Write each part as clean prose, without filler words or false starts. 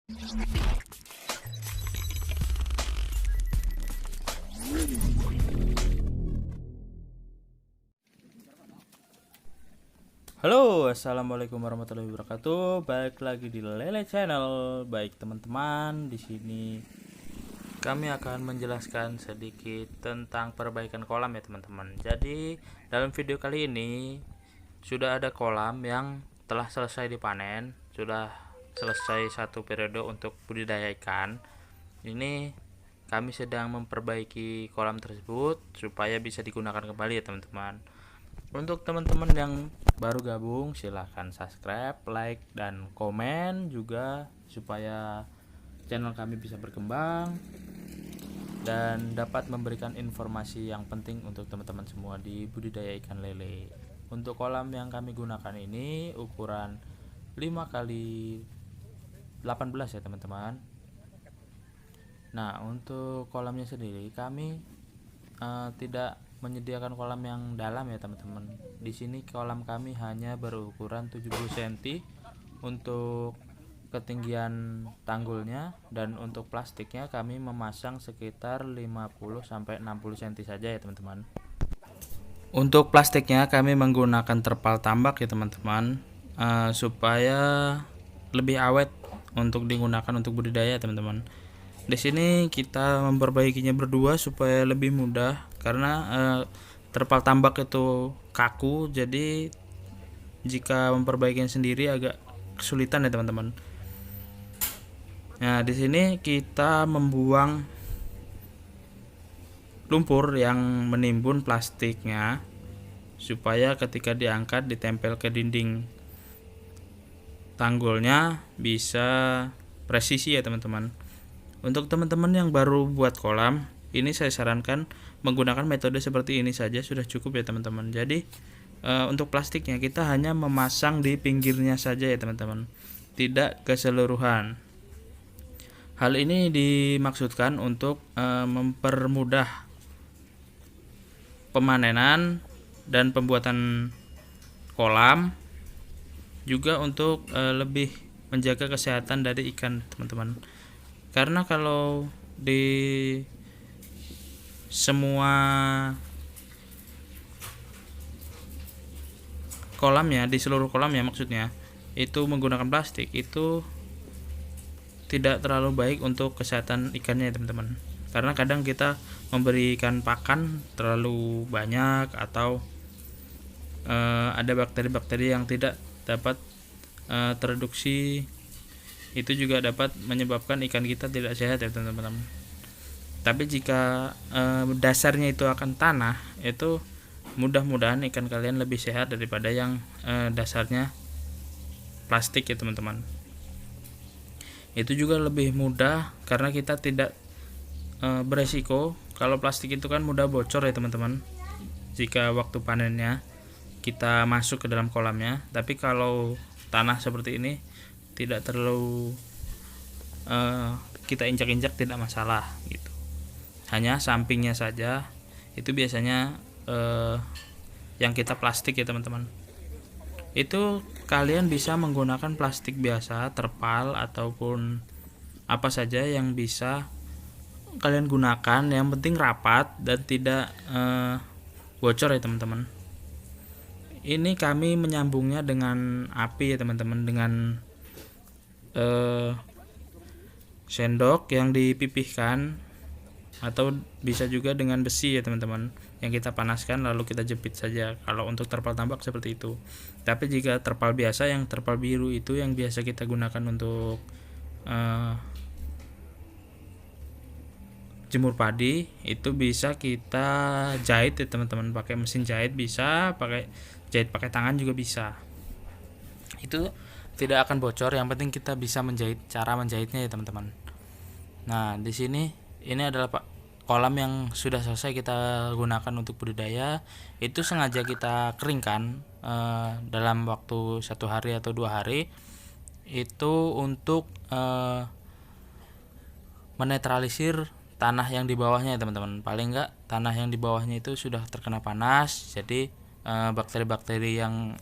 Halo, assalamualaikum warahmatullahi wabarakatuh. Balik lagi di Lele Channel. Baik teman-teman, di sini kami akan menjelaskan sedikit tentang perbaikan kolam ya teman-teman. Jadi dalam video kali ini sudah ada kolam yang telah selesai dipanen, sudah selesai satu periode untuk budidaya ikan. Ini kami sedang memperbaiki kolam tersebut supaya bisa digunakan kembali ya teman-teman. Untuk teman-teman yang baru gabung, silahkan subscribe, like, dan komen juga supaya channel kami bisa berkembang dan dapat memberikan informasi yang penting untuk teman-teman semua di budidaya ikan lele. Untuk kolam yang kami gunakan ini ukuran 5 kali 18 ya teman-teman. Nah, untuk kolamnya sendiri kami tidak menyediakan kolam yang dalam ya teman-teman. Di sini kolam kami hanya berukuran 70 cm untuk ketinggian tanggulnya, dan untuk plastiknya kami memasang sekitar 50 sampai 60 cm saja ya teman-teman. Untuk plastiknya kami menggunakan terpal tambak ya teman-teman, supaya lebih awet untuk digunakan untuk budidaya teman-teman. Di sini kita memperbaikinya berdua supaya lebih mudah karena terpal tambak itu kaku, jadi jika memperbaikinya sendiri agak kesulitan ya teman-teman. Nah, di sini kita membuang lumpur yang menimbun plastiknya supaya ketika diangkat ditempel ke dinding tanggulnya bisa presisi ya teman-teman. Untuk teman-teman yang baru buat kolam, ini saya sarankan menggunakan metode seperti ini saja sudah cukup ya teman-teman. Jadi untuk plastiknya kita hanya memasang di pinggirnya saja ya teman-teman, tidak keseluruhan. Hal ini dimaksudkan untuk mempermudah pemanenan dan pembuatan kolam, juga untuk lebih menjaga kesehatan dari ikan teman-teman. Karena kalau di semua kolamnya, di seluruh kolamnya maksudnya, itu menggunakan plastik, itu tidak terlalu baik untuk kesehatan ikannya ya teman-teman. Karena kadang kita memberikan pakan terlalu banyak atau ada bakteri-bakteri yang tidak dapat tereduksi, itu juga dapat menyebabkan ikan kita tidak sehat ya teman-teman. Tapi jika dasarnya itu akan tanah, itu mudah-mudahan ikan kalian lebih sehat daripada yang dasarnya plastik ya teman-teman. Itu juga lebih mudah karena kita tidak beresiko. Kalau plastik itu kan mudah bocor ya teman-teman jika waktu panennya kita masuk ke dalam kolamnya. Tapi kalau tanah seperti ini tidak terlalu kita injak-injak, tidak masalah gitu. Hanya sampingnya saja itu biasanya yang kita plastik ya teman-teman. Itu kalian bisa menggunakan plastik biasa, terpal ataupun apa saja yang bisa kalian gunakan, yang penting rapat dan tidak bocor ya teman-teman. Ini kami menyambungnya dengan api ya teman-teman, dengan sendok yang dipipihkan, atau bisa juga dengan besi ya teman-teman, yang kita panaskan lalu kita jepit saja. Kalau untuk terpal tambak seperti itu. Tapi jika terpal biasa, yang terpal biru itu yang biasa kita gunakan untuk jemur padi, itu bisa kita jahit ya teman-teman, pakai mesin jahit bisa, pakai jahit pakai tangan juga bisa. Itu tidak akan bocor, yang penting kita bisa menjahit, cara menjahitnya ya teman-teman. Nah, di sini ini adalah kolam yang sudah selesai kita gunakan untuk budidaya. Itu sengaja kita keringkan dalam waktu 1 hari atau 2 hari, itu untuk menetralisir tanah yang di bawahnya ya teman-teman. Paling enggak tanah yang di bawahnya itu sudah terkena panas, jadi bakteri-bakteri yang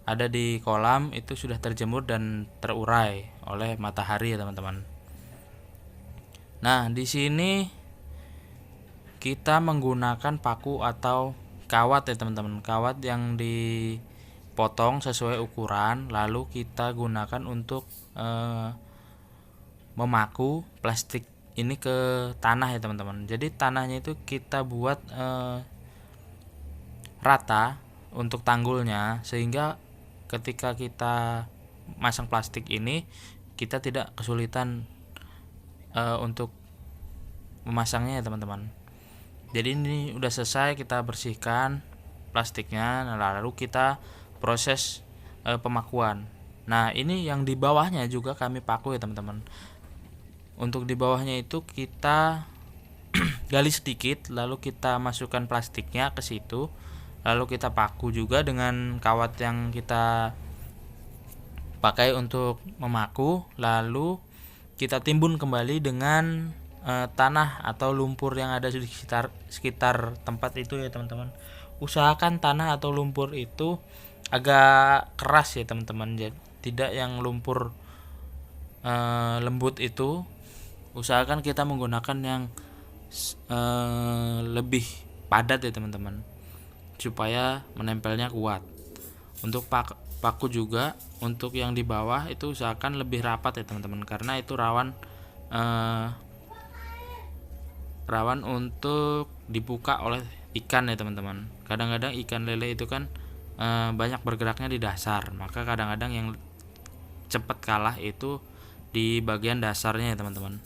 ada di kolam itu sudah terjemur dan terurai oleh matahari ya teman-teman. Nah, di sini kita menggunakan paku atau kawat ya teman-teman. Kawat yang dipotong sesuai ukuran, lalu kita gunakan untuk memaku plastik ini ke tanah ya teman-teman. Jadi tanahnya itu kita buat rata untuk tanggulnya, sehingga ketika kita masang plastik ini kita tidak kesulitan untuk memasangnya ya teman-teman. Jadi ini udah selesai, kita bersihkan plastiknya, lalu kita proses pemakuan. Nah, ini yang di bawahnya juga kami paku ya teman-teman. Untuk di bawahnya itu kita gali sedikit, lalu kita masukkan plastiknya ke situ, lalu kita paku juga dengan kawat yang kita pakai untuk memaku, lalu kita timbun kembali dengan tanah atau lumpur yang ada di sekitar tempat itu ya teman-teman. Usahakan tanah atau lumpur itu agak keras ya teman-teman, tidak yang lumpur lembut itu. Usahakan kita menggunakan yang lebih padat ya teman-teman, supaya menempelnya kuat. Untuk paku juga, untuk yang di bawah itu usahakan lebih rapat ya teman-teman, karena itu rawan untuk dibuka oleh ikan ya teman-teman. Kadang-kadang ikan lele itu kan banyak bergeraknya di dasar, maka kadang-kadang yang cepat kalah itu di bagian dasarnya ya teman-teman.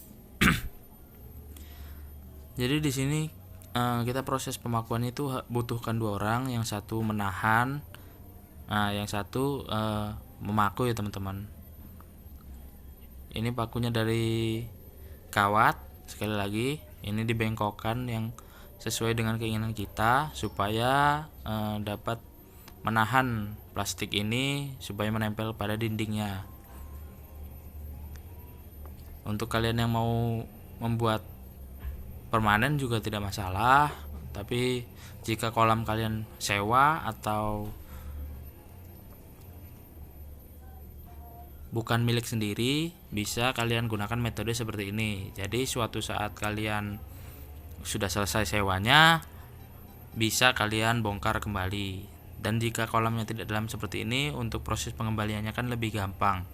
Jadi di sini kita proses pemakuan itu butuhkan 2 orang, yang satu menahan, yang satu memaku ya teman-teman. Ini pakunya dari kawat, sekali lagi ini dibengkokkan yang sesuai dengan keinginan kita, supaya dapat menahan plastik ini supaya menempel pada dindingnya. Untuk kalian yang mau membuat permanen juga tidak masalah, tapi jika kolam kalian sewa atau bukan milik sendiri, bisa kalian gunakan metode seperti ini. Jadi suatu saat kalian sudah selesai sewanya, bisa kalian bongkar kembali. Dan jika kolamnya tidak dalam seperti ini, untuk proses pengembaliannya kan lebih gampang.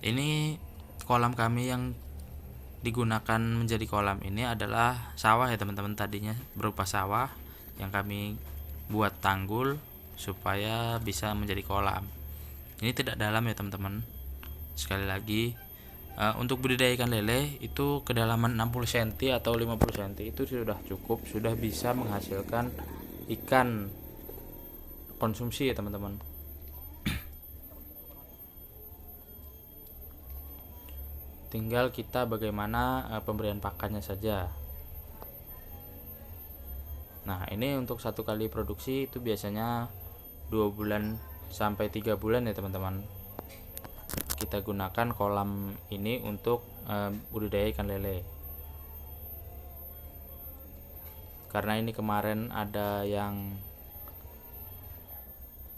Ini kolam kami yang digunakan menjadi kolam ini adalah sawah ya teman-teman. Tadinya berupa sawah yang kami buat tanggul supaya bisa menjadi kolam. Ini tidak dalam ya teman-teman. Sekali lagi, untuk budidaya ikan lele itu kedalaman 60 cm atau 50 cm itu sudah cukup, sudah bisa menghasilkan ikan konsumsi ya teman-teman. Tinggal kita bagaimana pemberian pakannya saja. Nah, ini untuk satu kali produksi itu biasanya 2 bulan sampai 3 bulan ya teman-teman. Kita gunakan kolam ini untuk budidaya ikan lele. Karena ini kemarin ada yang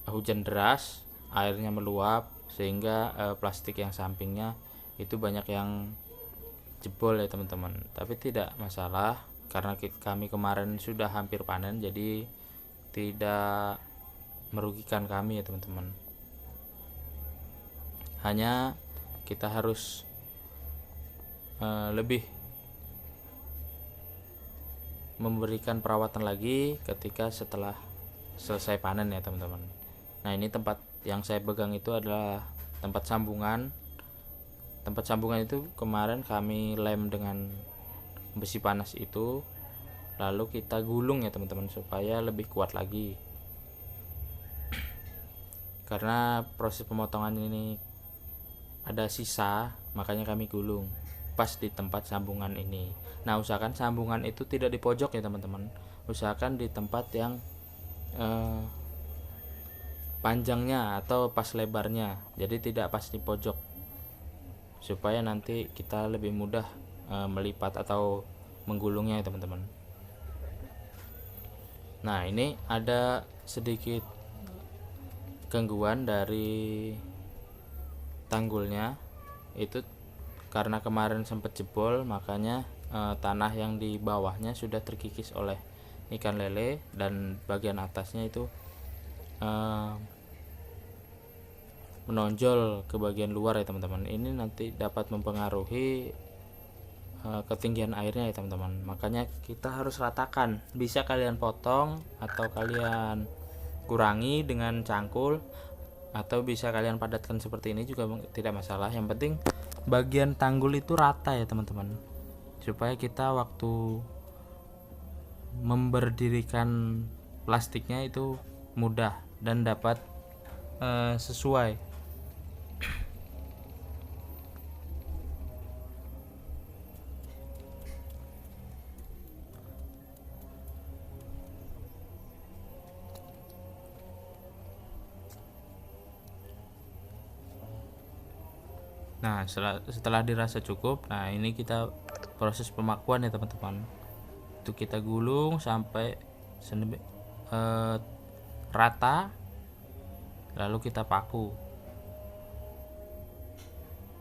hujan deras, airnya meluap, sehingga plastik yang sampingnya itu banyak yang jebol ya teman-teman. Tapi tidak masalah, karena kami kemarin sudah hampir panen, jadi tidak merugikan kami ya teman-teman. Hanya kita harus lebih memberikan perawatan lagi ketika setelah selesai panen ya teman-teman. Nah, ini tempat yang saya pegang itu adalah tempat sambungan. Tempat sambungan itu kemarin kami lem dengan besi panas itu, lalu kita gulung ya teman-teman supaya lebih kuat lagi. Karena proses pemotongan ini ada sisa, makanya kami gulung pas di tempat sambungan ini. Nah, usahakan sambungan itu tidak di pojok ya teman-teman. Usahakan di tempat yang panjangnya atau pas lebarnya, jadi tidak pas di pojok, supaya nanti kita lebih mudah melipat atau menggulungnya ya teman-teman. Nah, ini ada sedikit gangguan dari tanggulnya itu karena kemarin sempat jebol, makanya tanah yang di bawahnya sudah terkikis oleh ikan lele dan bagian atasnya itu menonjol ke bagian luar ya teman-teman. Ini nanti dapat mempengaruhi ketinggian airnya ya teman-teman, makanya kita harus ratakan. Bisa kalian potong atau kalian kurangi dengan cangkul, atau bisa kalian padatkan seperti ini juga tidak masalah. Yang penting bagian tanggul itu rata ya teman-teman, supaya kita waktu memberdirikan plastiknya itu mudah dan dapat sesuai. Nah, setelah dirasa cukup, nah ini kita proses pemakuan ya teman-teman. Itu kita gulung sampai rata, lalu kita paku.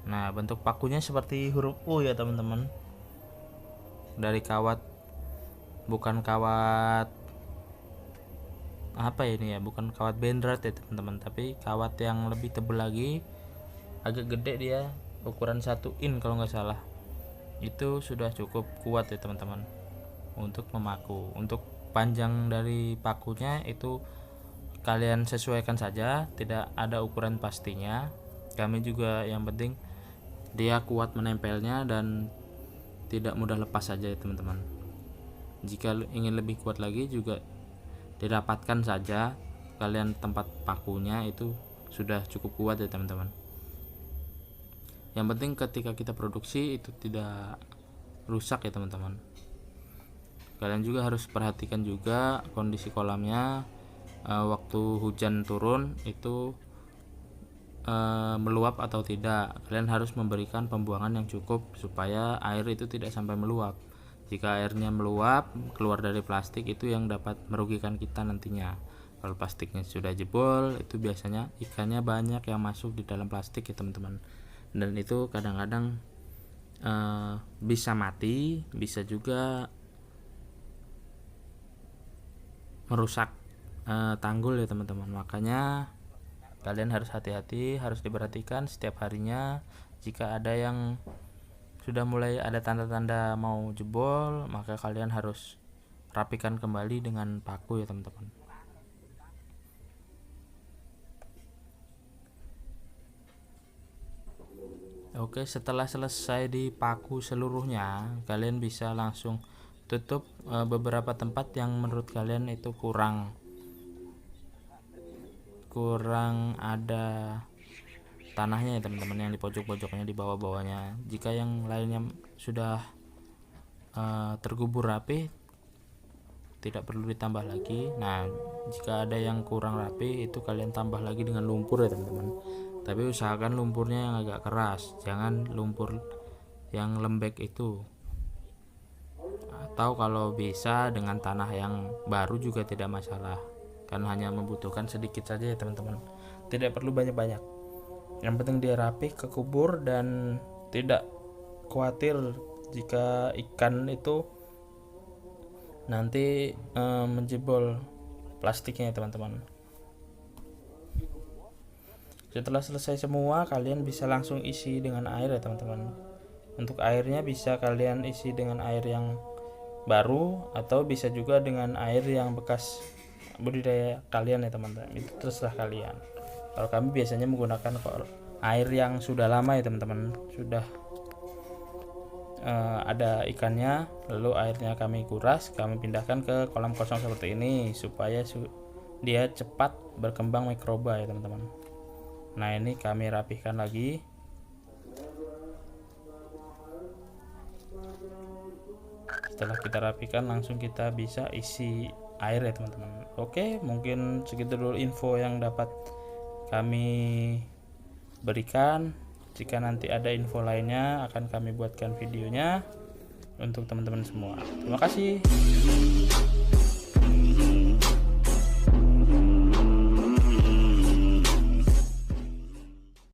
Nah, bentuk pakunya seperti huruf U ya teman-teman. Dari kawat, bukan kawat apa ini ya, bukan kawat benrat ya teman-teman, tapi kawat yang lebih tebal lagi, agak gede dia, ukuran 1 in kalau nggak salah. Itu sudah cukup kuat ya teman-teman untuk memaku. Untuk panjang dari pakunya itu kalian sesuaikan saja, tidak ada ukuran pastinya. Kami juga yang penting dia kuat menempelnya dan tidak mudah lepas saja ya teman-teman. Jika ingin lebih kuat lagi juga dirapatkan saja, kalian tempat pakunya itu sudah cukup kuat ya teman-teman. Yang penting ketika kita produksi itu tidak rusak ya teman-teman. Kalian juga harus perhatikan juga kondisi kolamnya. Waktu hujan turun itu meluap atau tidak. Kalian harus memberikan pembuangan yang cukup supaya air itu tidak sampai meluap. Jika airnya meluap keluar dari plastik, itu yang dapat merugikan kita nantinya. Kalau plastiknya sudah jebol, itu biasanya ikannya banyak yang masuk di dalam plastik ya teman-teman. Dan itu kadang-kadang bisa mati, bisa juga merusak tanggul ya teman-teman. Makanya kalian harus hati-hati, harus diperhatikan setiap harinya. Jika ada yang sudah mulai ada tanda-tanda mau jebol, maka kalian harus rapikan kembali dengan paku ya teman-teman. Oke, setelah selesai dipaku seluruhnya, kalian bisa langsung tutup beberapa tempat yang menurut kalian itu kurang ada tanahnya ya teman-teman, yang di pojok-pojoknya, di bawah-bawahnya. Jika yang lainnya sudah tergubur rapi, tidak perlu ditambah lagi. Nah, jika ada yang kurang rapi, itu kalian tambah lagi dengan lumpur ya teman-teman. Tapi usahakan lumpurnya yang agak keras, jangan lumpur yang lembek itu. Atau kalau bisa dengan tanah yang baru juga tidak masalah, kan hanya membutuhkan sedikit saja ya teman-teman, tidak perlu banyak-banyak. Yang penting dia rapi, kekubur, dan tidak khawatir jika ikan itu nanti menjebol plastiknya ya teman-teman. Setelah selesai semua, kalian bisa langsung isi dengan air ya teman-teman. Untuk airnya bisa kalian isi dengan air yang baru, atau bisa juga dengan air yang bekas budidaya kalian ya teman-teman. Itu terserah kalian. Kalau kami biasanya menggunakan air yang sudah lama ya teman-teman, sudah ada ikannya, lalu airnya kami kuras, kami pindahkan ke kolam kosong seperti ini supaya dia cepat berkembang mikroba ya teman-teman. Nah, ini kami rapihkan lagi. Setelah kita rapikan, langsung kita bisa isi air ya teman-teman. Oke, mungkin segitu dulu info yang dapat kami berikan. Jika nanti ada info lainnya, akan kami buatkan videonya untuk teman-teman semua. Terima kasih.